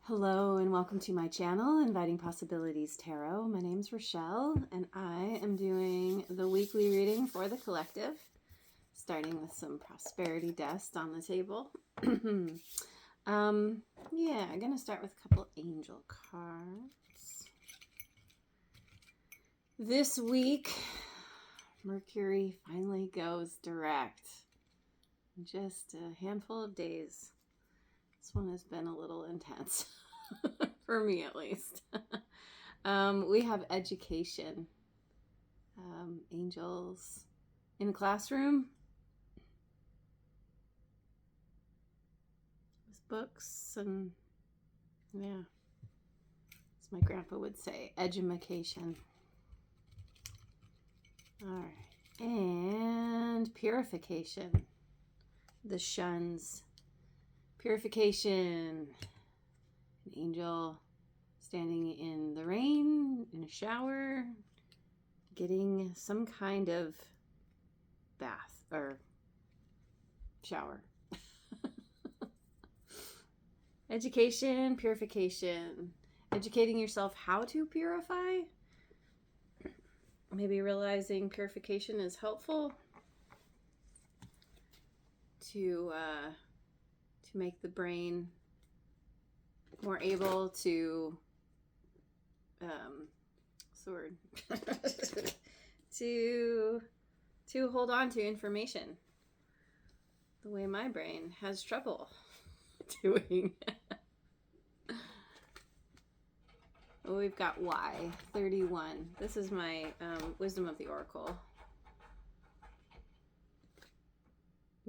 Hello and welcome to my channel, Inviting Possibilities Tarot. My name's Rochelle and I am doing the weekly reading for the collective, starting with some prosperity dust on the table. I'm going to start with a couple angel cards. This week, Mercury finally goes direct. Just a handful of days. This one has been a little intense, for me at least. We have education, angels in a classroom, with books, and yeah, as my grandpa would say, edumacation. All right, and purification, the shuns. Purification, an angel standing in the rain, in a shower, getting some kind of bath or shower. Education, purification, educating yourself how to purify. Maybe realizing purification is helpful to make the brain more able to to hold on to information the way my brain has trouble doing. Oh, we've got Y 31. This is my Wisdom of the Oracle.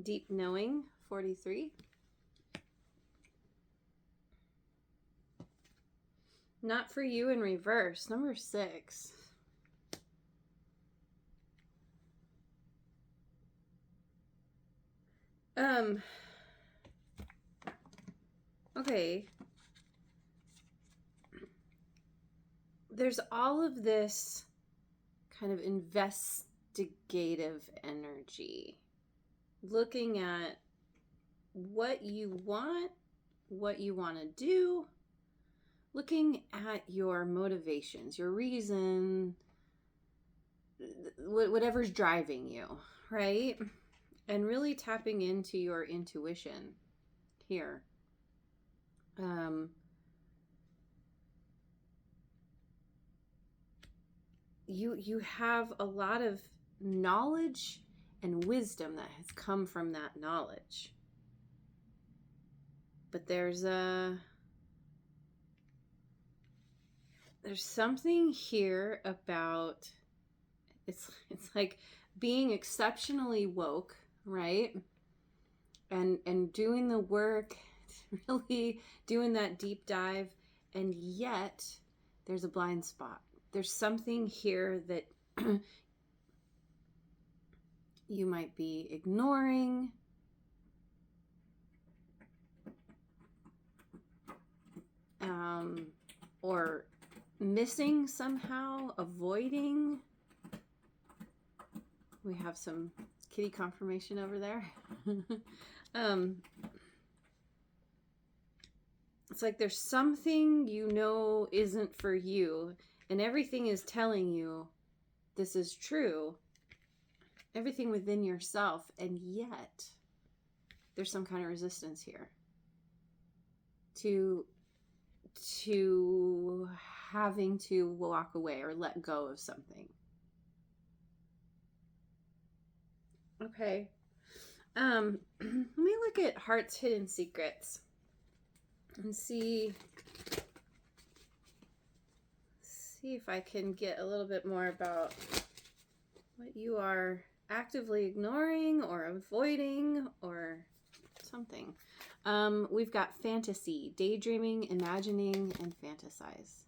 Deep Knowing 43. Not for you in reverse, number 6. Okay. There's all of this kind of investigative energy, looking at what you want to do, looking at your motivations, your reason, whatever's driving you, right? And really tapping into your intuition here. You have a lot of knowledge and wisdom that has come from that knowledge. But there's something here about it's like being exceptionally woke, right? And doing the work, really doing that deep dive, and yet there's a blind spot. There's something here that you might be ignoring, or missing somehow, avoiding. We have some kitty confirmation over there. It's like there's something you know isn't for you, and everything is telling you this is true. Everything within yourself, and yet there's some kind of resistance here to having to walk away or let go of something. Okay. Let me look at Heart's Hidden Secrets and see if I can get a little bit more about what you are actively ignoring or avoiding or something. We've got fantasy, daydreaming, imagining, and fantasize.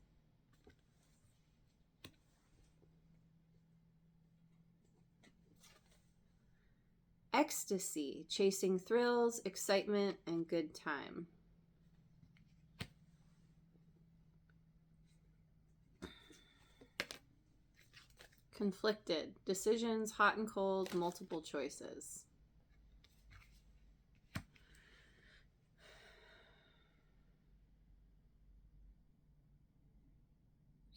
Ecstasy, chasing thrills, excitement, and good time. Conflicted, decisions, hot and cold, multiple choices.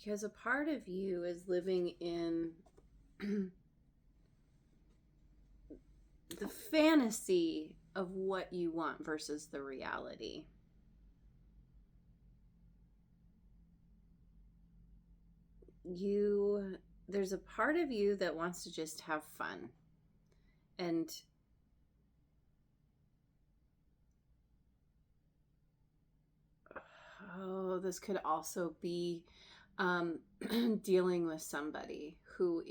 Because a part of you is living in the fantasy of what you want versus the reality. There's a part of you that wants to just have fun. And this could also be dealing with somebody who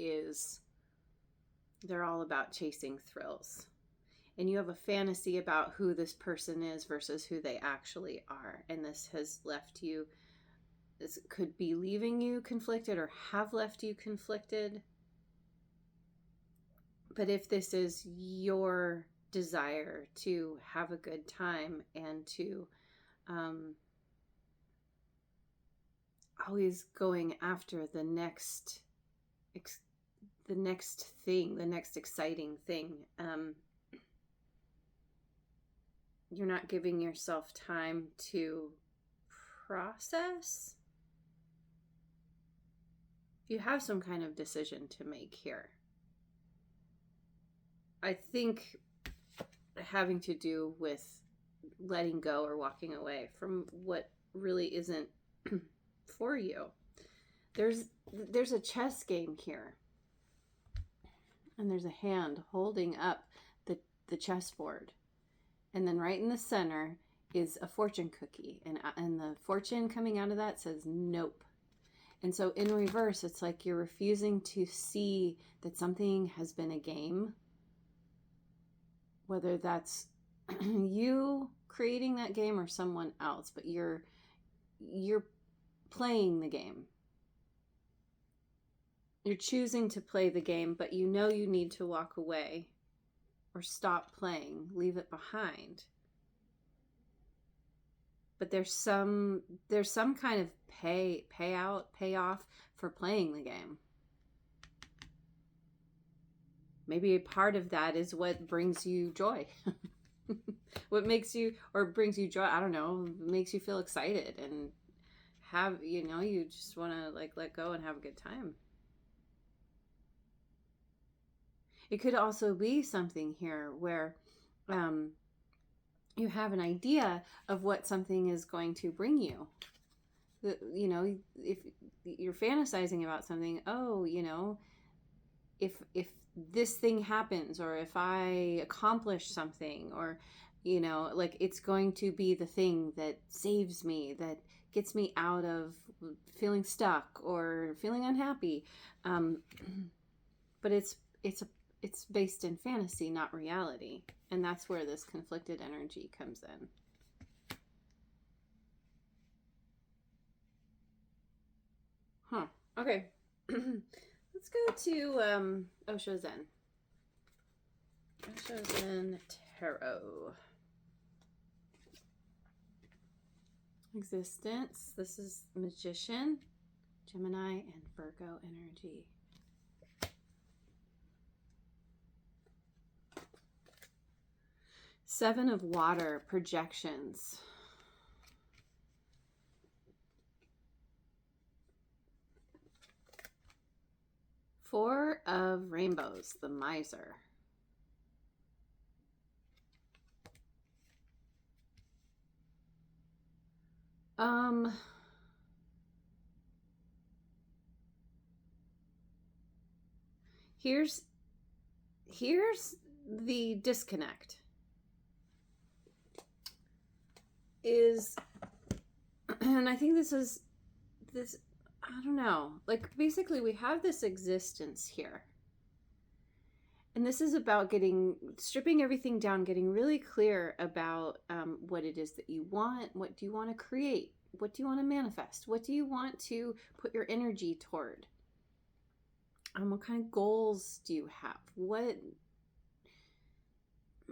they're all about chasing thrills. And you have a fantasy about who this person is versus who they actually are. And this has left you, this could be leaving you conflicted or have left you conflicted. But if this is your desire to have a good time and to always going after the next thing, the next exciting thing, you're not giving yourself time to process. You have some kind of decision to make here. I think having to do with letting go or walking away from what really isn't for you. There's a chess game here. And there's a hand holding up the chessboard. And then right in the center is a fortune cookie. And the fortune coming out of that says nope. And so in reverse, it's like you're refusing to see that something has been a game. Whether that's you creating that game or someone else, but you're playing the game. You're choosing to play the game, but you know you need to walk away or stop playing, leave it behind. But there's some kind of payoff for playing the game. Maybe a part of that is what brings you joy. What makes you, or brings you joy, I don't know, makes you feel excited and have, you just want to let go and have a good time. It could also be something here where you have an idea of what something is going to bring you. If you're fantasizing about something, if this thing happens, or if I accomplish something, or it's going to be the thing that saves me, that gets me out of feeling stuck or feeling unhappy. But it's based in fantasy, not reality, and that's where this conflicted energy comes in. Okay. Let's go to Osho Zen. Osho Zen Tarot. Existence. This is Magician, Gemini, and Virgo energy. Seven of Water, projections. Four of Rainbows, the Miser. Here's the disconnect. And I think this, I don't know, basically we have this existence here. And this is about stripping everything down, getting really clear about what it is that you want. What do you want to create? What do you want to manifest? What do you want to put your energy toward? What kind of goals do you have?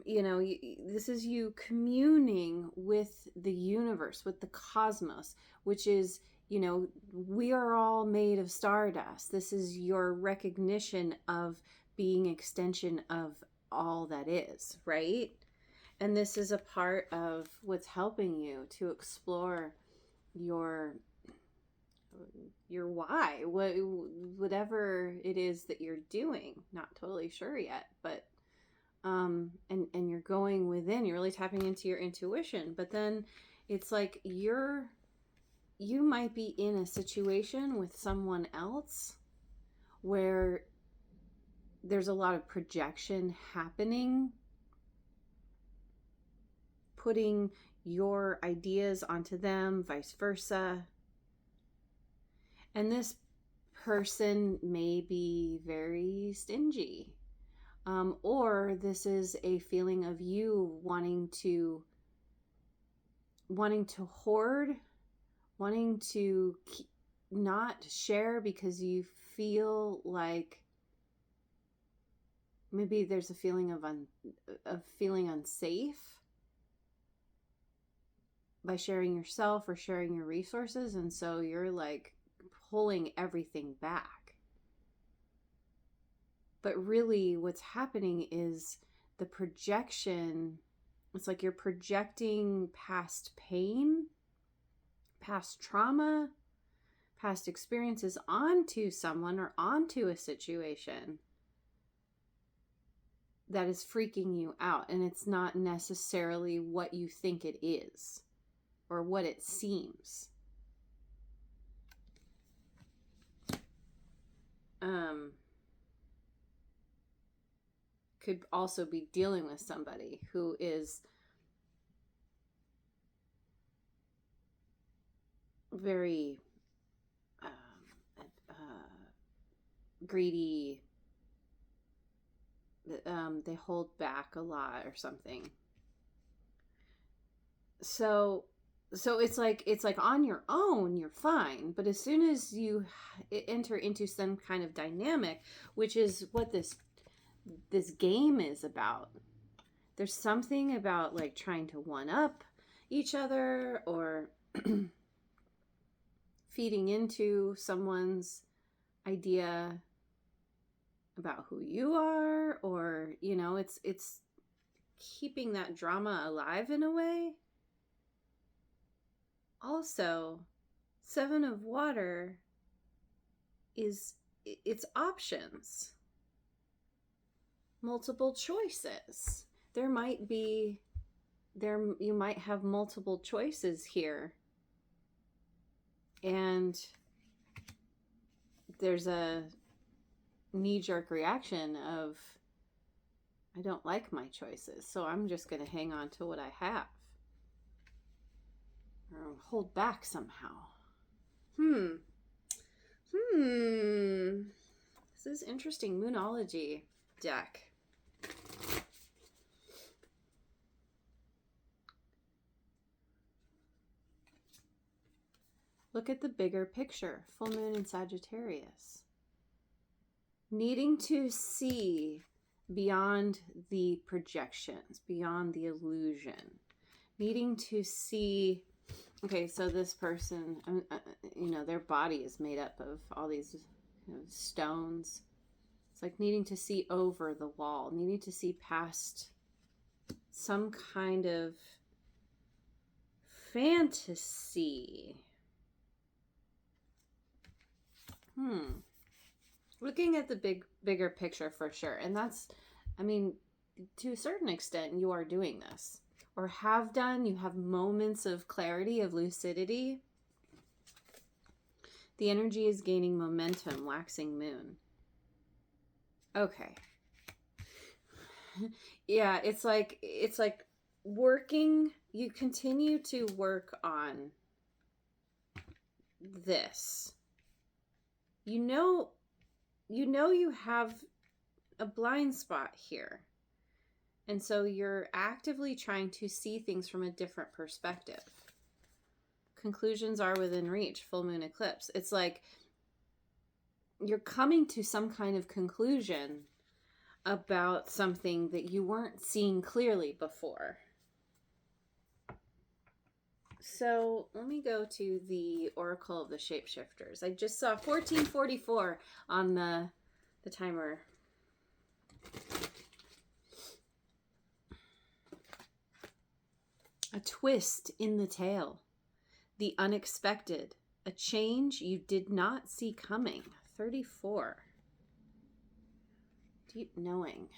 This is you communing with the universe, with the cosmos, which is, we are all made of stardust. This is your recognition of being extension of all that is, right? And this is a part of what's helping you to explore your your why, whatever it is that you're doing. Not totally sure yet, but and you're going within, you're really tapping into your intuition. But then it's like you might be in a situation with someone else where there's a lot of projection happening, putting your ideas onto them, vice versa. And this person may be very stingy. Or this is a feeling of you wanting to hoard, wanting to not share because you feel like maybe there's a feeling of feeling unsafe by sharing yourself or sharing your resources, and so you're like pulling everything back. But really what's happening is the projection. It's like you're projecting past pain, past trauma, past experiences onto someone or onto a situation that is freaking you out. And it's not necessarily what you think it is or what it seems. Could also be dealing with somebody who is very greedy. They hold back a lot or something. So it's like on your own you're fine, but as soon as you enter into some kind of dynamic, which is what this game is about, there's something about like trying to one up each other or feeding into someone's idea about who you are, or it's keeping that drama alive in a way. Also, Seven of Water it's options, multiple choices. You might have multiple choices here, and there's a knee-jerk reaction of, I don't like my choices, so I'm just going to hang on to what I have or hold back somehow. This is interesting. Moonology deck. Look at the bigger picture. Full moon in Sagittarius. Needing to see beyond the projections, beyond the illusion. Needing to see, okay, so this person, their body is made up of all these stones. It's like needing to see over the wall, needing to see past some kind of fantasy. Looking at the bigger picture for sure. And that's, to a certain extent, you are doing this. Or have done. You have moments of clarity, of lucidity. The energy is gaining momentum, waxing moon. Okay. Yeah, it's like working. You continue to work on this. You have a blind spot here. And so you're actively trying to see things from a different perspective. Conclusions are within reach. Full moon eclipse. It's like you're coming to some kind of conclusion about something that you weren't seeing clearly before. So let me go to the Oracle of the Shapeshifters. I just saw 1444 on the timer. A twist in the tale. The unexpected. a change you did not see coming. 34. Deep knowing.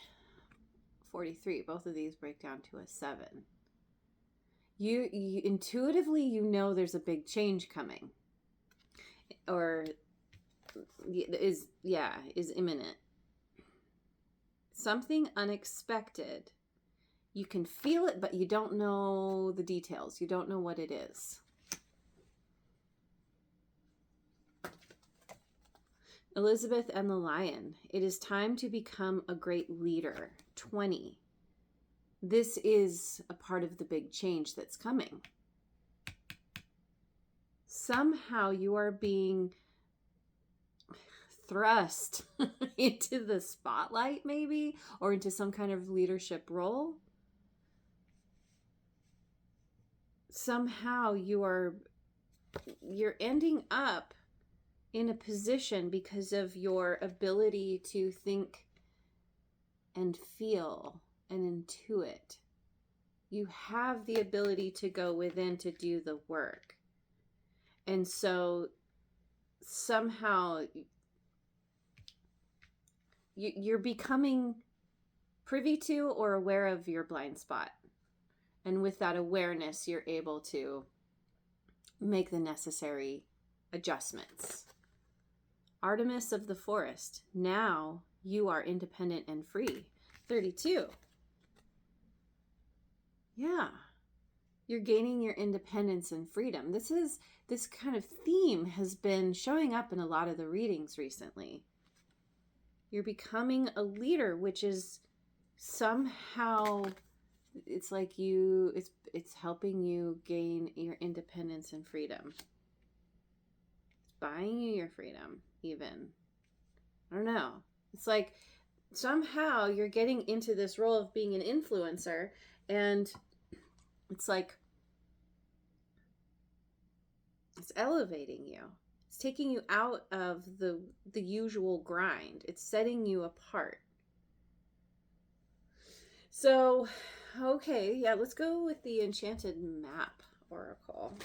43. Both of these break down to a 7. You intuitively, you know there's a big change coming. Or is imminent. Something unexpected. You can feel it, but you don't know the details. You don't know what it is. Elizabeth and the Lion. It is time to become a great leader. 20. This is a part of the big change that's coming. Somehow you are being thrust into the spotlight, maybe, or into some kind of leadership role. Somehow you're ending up in a position because of your ability to think and feel and intuit. You have the ability to go within to do the work. And so somehow you're becoming privy to or aware of your blind spot. And with that awareness, you're able to make the necessary adjustments. Artemis of the Forest. Now you are independent and free. 32. Yeah. You're gaining your independence and freedom. This kind of theme has been showing up in a lot of the readings recently. You're becoming a leader, which is somehow, it's like it's helping you gain your independence and freedom. It's buying you your freedom, even. I don't know. It's like somehow you're getting into this role of being an influencer, and it's like it's elevating you. It's taking you out of the usual grind. It's setting you apart. So, okay, yeah, let's go with the Enchanted Map Oracle.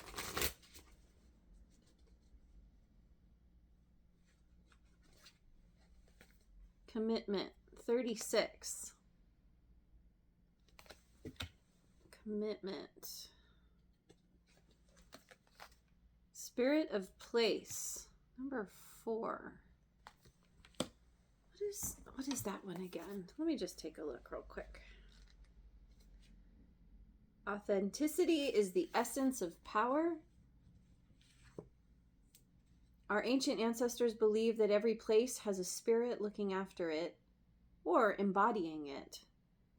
Commitment, 36. Commitment. Spirit of Place, number 4. What is that one again? Let me just take a look real quick. Authenticity is the essence of power. Our ancient ancestors believed that every place has a spirit looking after it or embodying it.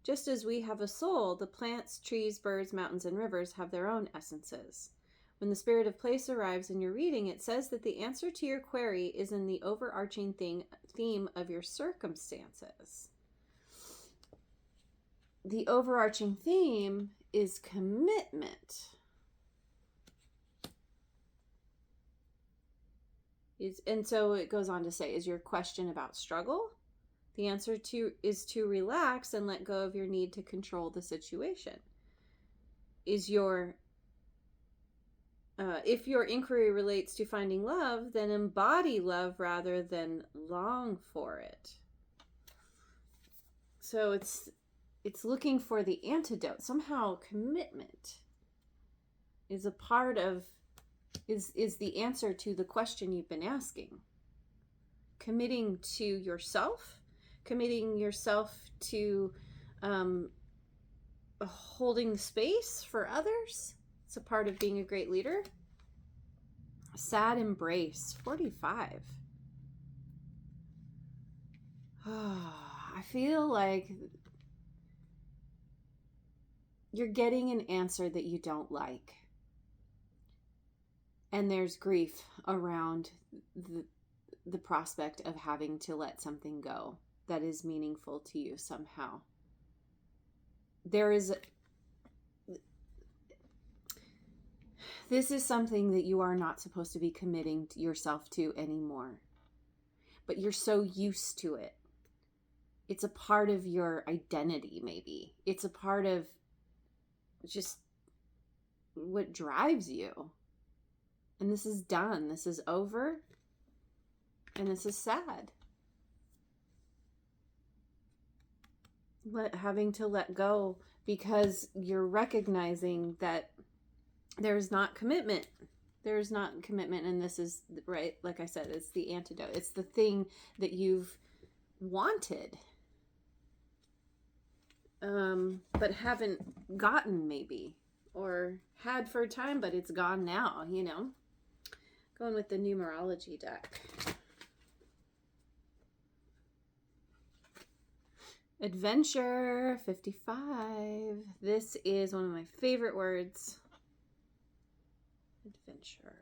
Just as we have a soul, the plants, trees, birds, mountains, and rivers have their own essences. When the Spirit of Place arrives in your reading, it says that the answer to your query is in the overarching theme of your circumstances. The overarching theme is commitment. And so it goes on to say, is your question about struggle? The answer is to relax and let go of your need to control the situation. If your inquiry relates to finding love, then embody love rather than long for it. So it's looking for the antidote. Somehow commitment is a part of, is the answer to the question you've been asking. Committing to yourself, committing yourself to holding space for others. It's a part of being a great leader. Sad embrace, 45. I feel like you're getting an answer that you don't like. And there's grief around the prospect of having to let something go that is meaningful to you somehow. This is something that you are not supposed to be committing yourself to anymore. But you're so used to it. It's a part of your identity, maybe. It's a part of just what drives you. And this is done. This is over. And this is sad. Having to let go because you're recognizing that there's not commitment. There's not commitment. And this is, right, like I said, it's the antidote. It's the thing that you've wanted, but haven't gotten maybe, or had for a time, but it's gone now, you know. Going with the numerology deck. Adventure 55. This is one of my favorite words. Adventure.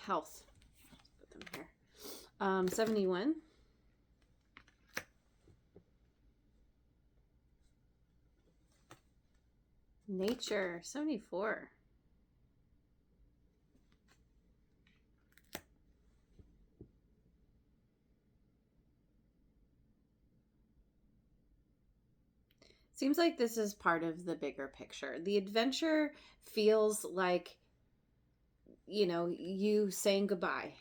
Health. Let's put them here. 71. Nature. 74. Seems like this is part of the bigger picture. The adventure feels like, you know, you saying goodbye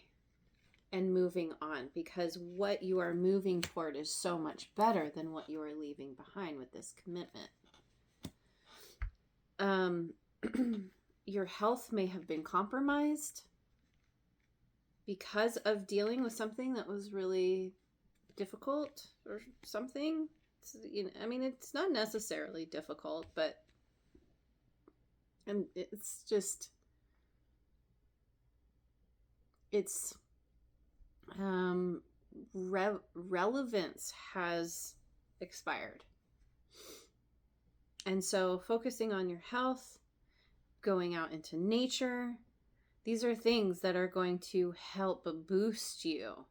and moving on, because what you are moving toward is so much better than what you are leaving behind with this commitment. Your health may have been compromised because of dealing with something that was really difficult or something. You know, I mean, it's not necessarily difficult, but it's just, it's relevance has expired. And so focusing on your health, going out into nature, these are things that are going to help boost you,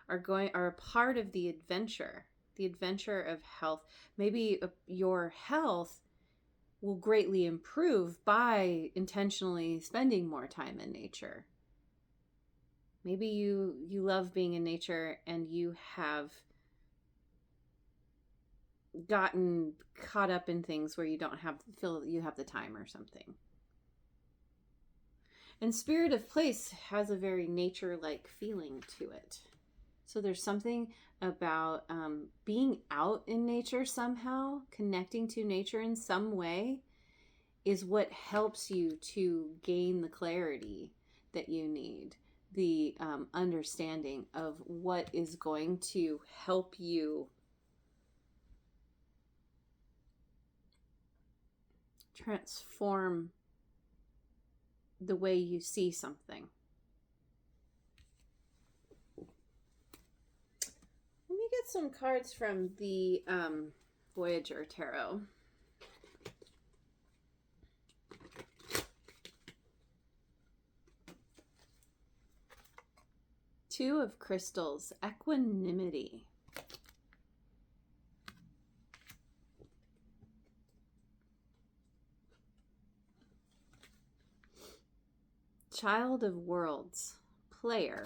are a part of the adventure of health. Maybe your health will greatly improve by intentionally spending more time in nature. Maybe you love being in nature and you have gotten caught up in things where you don't feel you have the time or something. And Spirit of Place has a very nature-like feeling to it. So there's something about being out in nature somehow, connecting to nature in some way, is what helps you to gain the clarity that you need, the understanding of what is going to help you transform the way you see something. Let me get some cards from the Voyager Tarot. Two of Crystals, Equanimity. Child of Worlds, Player.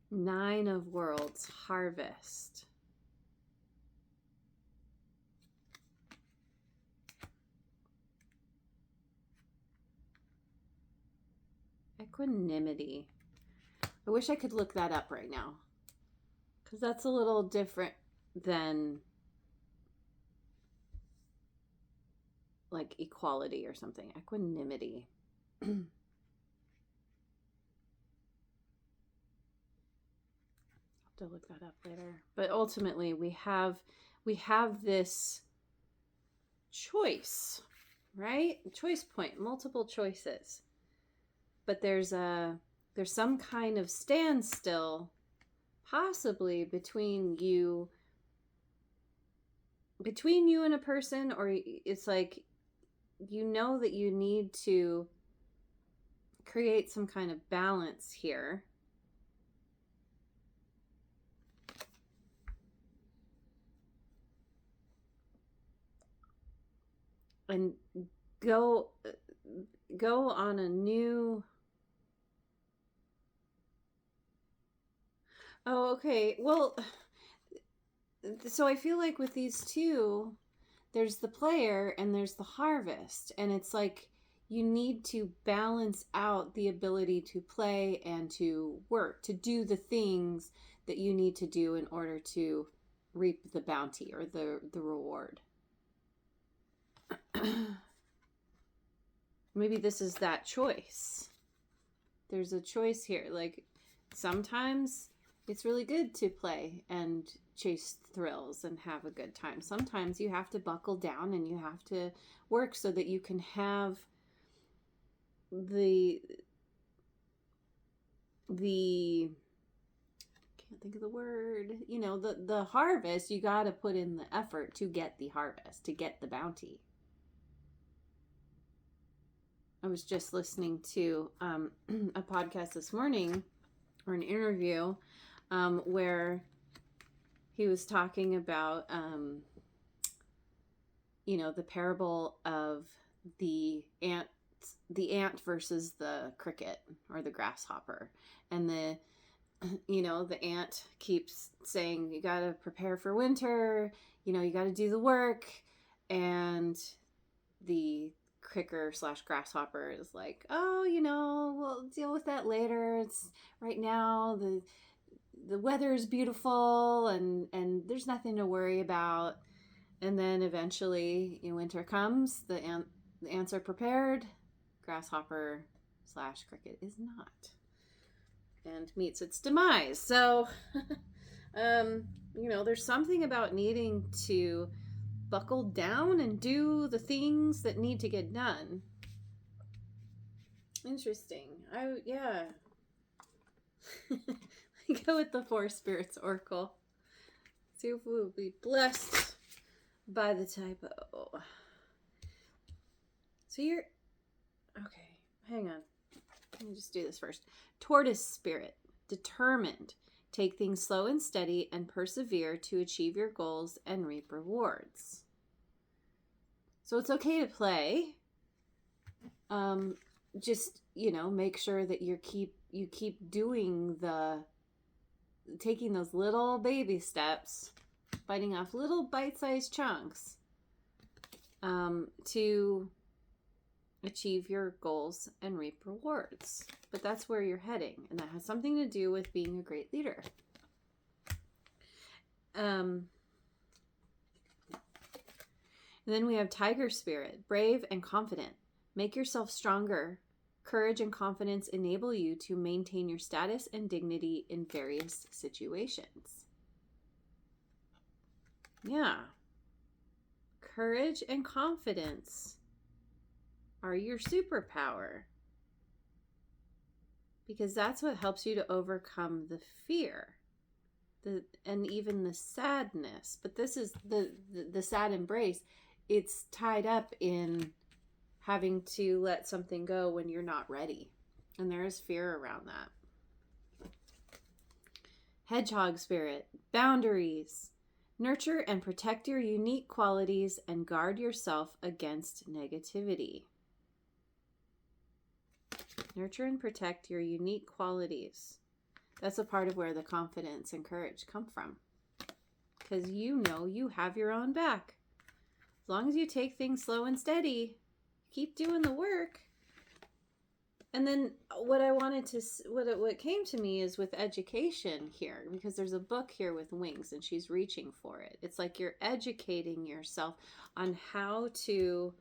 Nine of Worlds, Harvest. Equanimity. I wish I could look that up right now, because that's a little different than like equality or something. Equanimity. I'll have to look that up later. But ultimately we have this choice, right? Choice point, multiple choices. But there's some kind of standstill possibly between you and a person, or it's like, you know, that you need to create some kind of balance here. And go on a new Oh, okay. Well, so I feel like with these two, there's the player and there's the harvest. And it's like you need to balance out the ability to play and to work, to do the things that you need to do in order to reap the bounty or the reward. Maybe this is that choice. There's a choice here. Like sometimes it's really good to play and chase thrills and have a good time. Sometimes you have to buckle down and you have to work so that you can have the can't think of the word, the harvest. You got to put in the effort to get the harvest, to get the bounty. I was just listening to a podcast this morning, or an interview, where he was talking about, the parable of the ant versus the cricket or the grasshopper. And the ant keeps saying, you got to prepare for winter, you got to do the work. And the cricker / grasshopper is like, oh, we'll deal with that later. It's right now, the weather is beautiful and there's nothing to worry about. And then eventually winter comes, the ants are prepared, grasshopper / cricket is not, and meets its demise. So there's something about needing to buckle down and do the things that need to get done. Interesting. Yeah. Go with the Four Spirits Oracle. See if we'll be blessed by the typo. So you're... Okay, hang on. Let me just do this first. Tortoise spirit. Determined. Take things slow and steady and persevere to achieve your goals and reap rewards. So it's okay to play. Just, make sure that you keep doing taking those little baby steps, biting off little bite-sized chunks, to achieve your goals and reap rewards. But that's where you're heading, and that has something to do with being a great leader. And then we have Tiger Spirit, brave and confident. Make yourself stronger. Courage and confidence enable you to maintain your status and dignity in various situations. Yeah. Courage and confidence are your superpower, because that's what helps you to overcome the fear and even the sadness. But this is the sad embrace. It's tied up in having to let something go when you're not ready. And there is fear around that. Hedgehog spirit, boundaries. Nurture and protect your unique qualities and guard yourself against negativity. Nurture and protect your unique qualities. That's a part of where the confidence and courage come from. Because you have your own back. As long as you take things slow and steady, keep doing the work. And then what came to me is with education here, because there's a book here with wings and she's reaching for it. It's like you're educating yourself on how to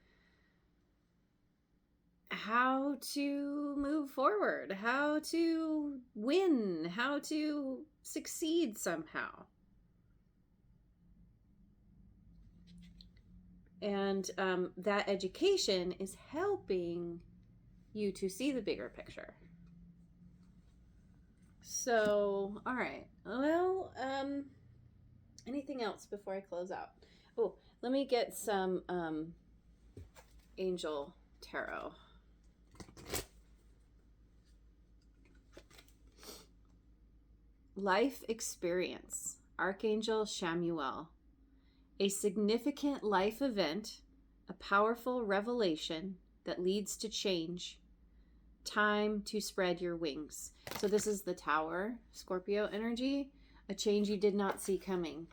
move forward, how to win, how to succeed somehow. And that education is helping you to see the bigger picture. So, all right. Well, anything else before I close out? Oh, let me get some angel tarot. Life experience. Archangel Chamuel. A significant life event, a powerful revelation that leads to change, time to spread your wings. So this is the Tower, Scorpio energy, a change you did not see coming.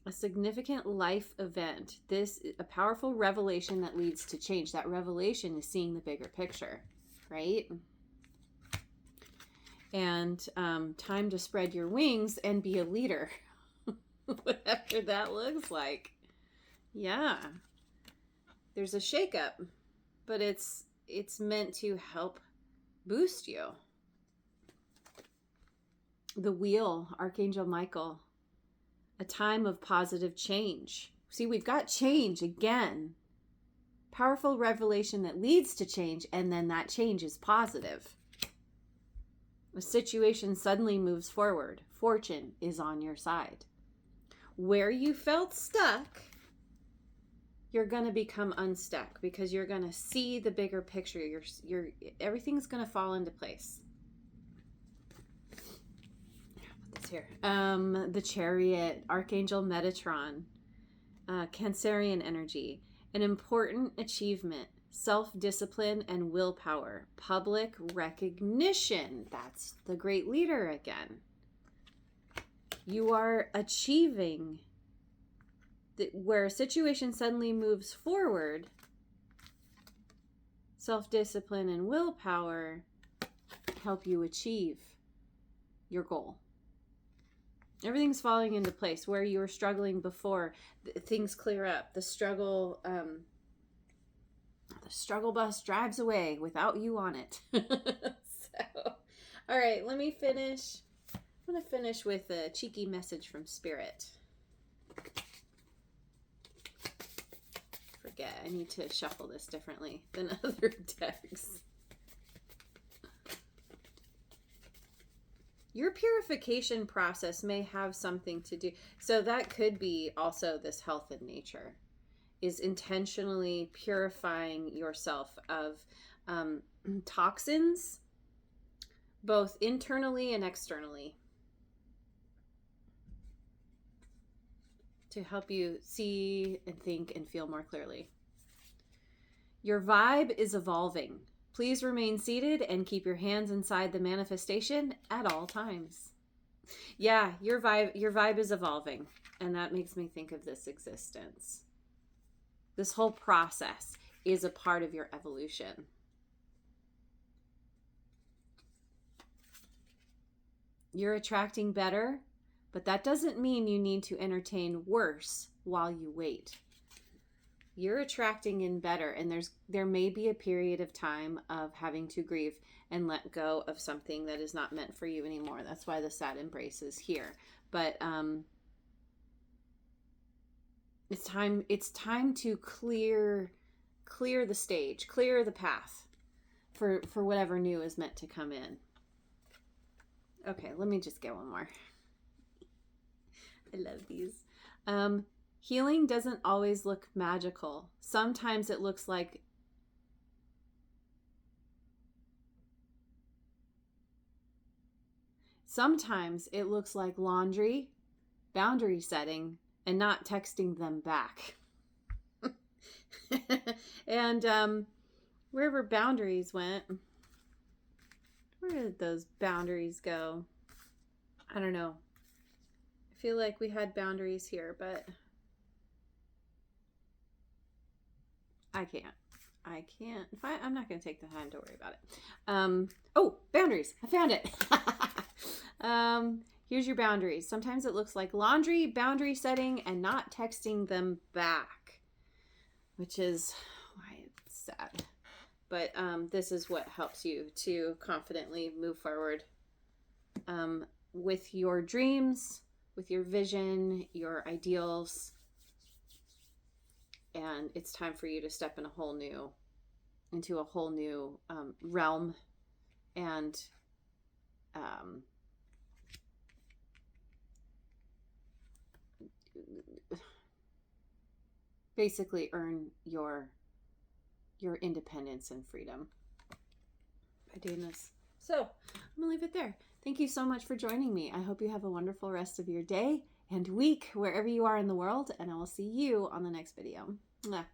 A significant life event. This is a powerful revelation that leads to change. That revelation is seeing the bigger picture, right? And time to spread your wings and be a leader. Whatever that looks like. Yeah. There's a shakeup, but it's meant to help boost you. The Wheel, Archangel Michael. A time of positive change. See, we've got change again. Powerful revelation that leads to change, and then that change is positive. A situation suddenly moves forward. Fortune is on your side. Where you felt stuck, you're going to become unstuck because you're going to see the bigger picture. Everything's going to fall into place. Here. The Chariot, Archangel Metatron, Cancerian energy, an important achievement, self-discipline and willpower, public recognition. That's the great leader again. You are achieving where a situation suddenly moves forward. Self-discipline and willpower help you achieve your goal. Everything's falling into place. Where you were struggling before, things clear up. The struggle bus drives away without you on it. So, all right, let me finish. I'm going to finish with a cheeky message from Spirit. Forget, I need to shuffle this differently than other decks. Your purification process may have something to do. So that could be also this health in nature, is intentionally purifying yourself of toxins, both internally and externally, to help you see and think and feel more clearly. Your vibe is evolving. Please remain seated and keep your hands inside the manifestation at all times. Yeah, your vibe is evolving, and that makes me think of this existence. This whole process is a part of your evolution. You're attracting better, but that doesn't mean you need to entertain worse while you wait. You're attracting in better, and there may be a period of time of having to grieve and let go of something that is not meant for you anymore. That's why the sad embrace is here. But it's time to clear the stage, clear the path for whatever new is meant to come in. Okay, let me just get one more. I love these. Healing doesn't always look magical. Sometimes it looks like laundry, boundary setting, and not texting them back. And wherever boundaries went, where did those boundaries go? I don't know. I feel like we had boundaries here, but I can't. I'm not going to take the time to worry about it. Oh, boundaries. I found it. Here's your boundaries. Sometimes it looks like laundry, boundary setting, and not texting them back, which is why it's sad. But this is what helps you to confidently move forward with your dreams, with your vision, your ideals. And it's time for you to step into a whole new realm, and basically earn your independence and freedom by doing this. So I'm gonna leave it there. Thank you so much for joining me. I hope you have a wonderful rest of your day and week, wherever you are in the world, and I will see you on the next video. Mwah.